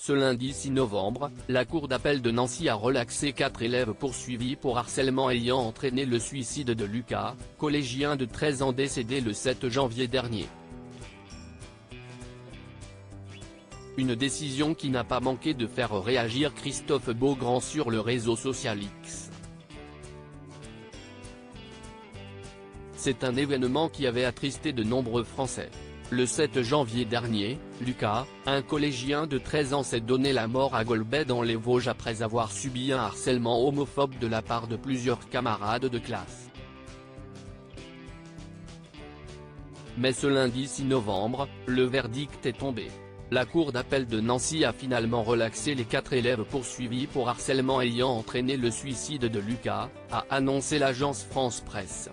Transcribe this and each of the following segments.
Ce lundi 6 novembre, la cour d'appel de Nancy a relaxé 4 élèves poursuivis pour harcèlement ayant entraîné le suicide de Lucas, collégien de 13 ans décédé le 7 janvier dernier. Une décision qui n'a pas manqué de faire réagir Christophe Beaugrand sur le réseau social X. C'est un événement qui avait attristé de nombreux Français. Le 7 janvier dernier, Lucas, un collégien de 13 ans s'est donné la mort à Golbet dans les Vosges après avoir subi un harcèlement homophobe de la part de plusieurs camarades de classe. Mais ce lundi 6 novembre, le verdict est tombé. La cour d'appel de Nancy a finalement relaxé les 4 élèves poursuivis pour harcèlement ayant entraîné le suicide de Lucas, a annoncé l'agence France Presse.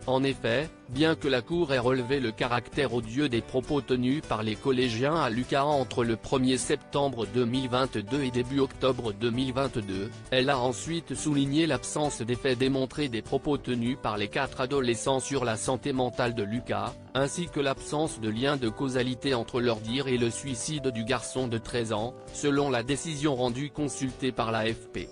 En effet, bien que la Cour ait relevé le caractère odieux des propos tenus par les collégiens à Lucas entre le 1er septembre 2022 et début octobre 2022, elle a ensuite souligné l'absence d'effets démontrés des propos tenus par les 4 adolescents sur la santé mentale de Lucas, ainsi que l'absence de lien de causalité entre leur dire et le suicide du garçon de 13 ans, selon la décision rendue consultée par l'AFP.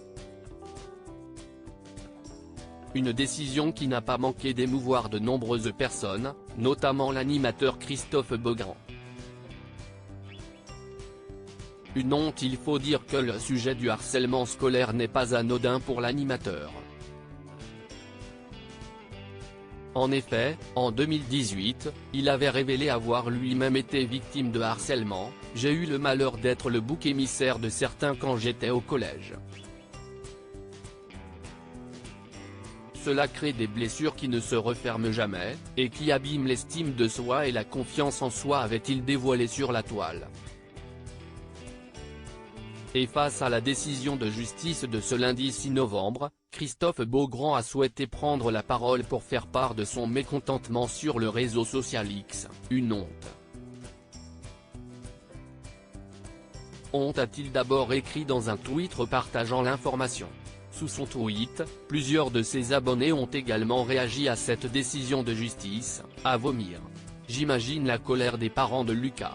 Une décision qui n'a pas manqué d'émouvoir de nombreuses personnes, notamment l'animateur Christophe Beaugrand. Une honte. Il faut dire que le sujet du harcèlement scolaire n'est pas anodin pour l'animateur. En effet, en 2018, il avait révélé avoir lui-même été victime de harcèlement. « J'ai eu le malheur d'être le bouc émissaire de certains quand j'étais au collège. Cela crée des blessures qui ne se referment jamais, et qui abîment l'estime de soi et la confiance en soi », avait-il dévoilé sur la toile. Et face à la décision de justice de ce lundi 6 novembre, Christophe Beaugrand a souhaité prendre la parole pour faire part de son mécontentement sur le réseau social X, une honte. Honte, a-t-il d'abord écrit dans un tweet repartageant l'information. Sous son tweet, plusieurs de ses abonnés ont également réagi à cette décision de justice, à vomir. J'imagine la colère des parents de Lucas.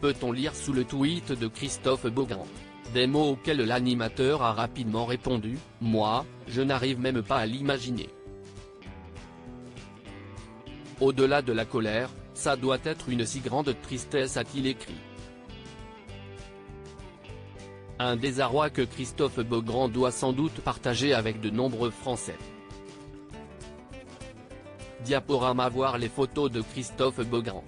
Peut-on lire sous le tweet de Christophe Beaugrand. Des mots auxquels l'animateur a rapidement répondu, « Moi, je n'arrive même pas à l'imaginer. Au-delà de la colère, ça doit être une si grande tristesse », a-t-il écrit. Un désarroi que Christophe Beaugrand doit sans doute partager avec de nombreux Français. Diaporama. Voir les photos de Christophe Beaugrand.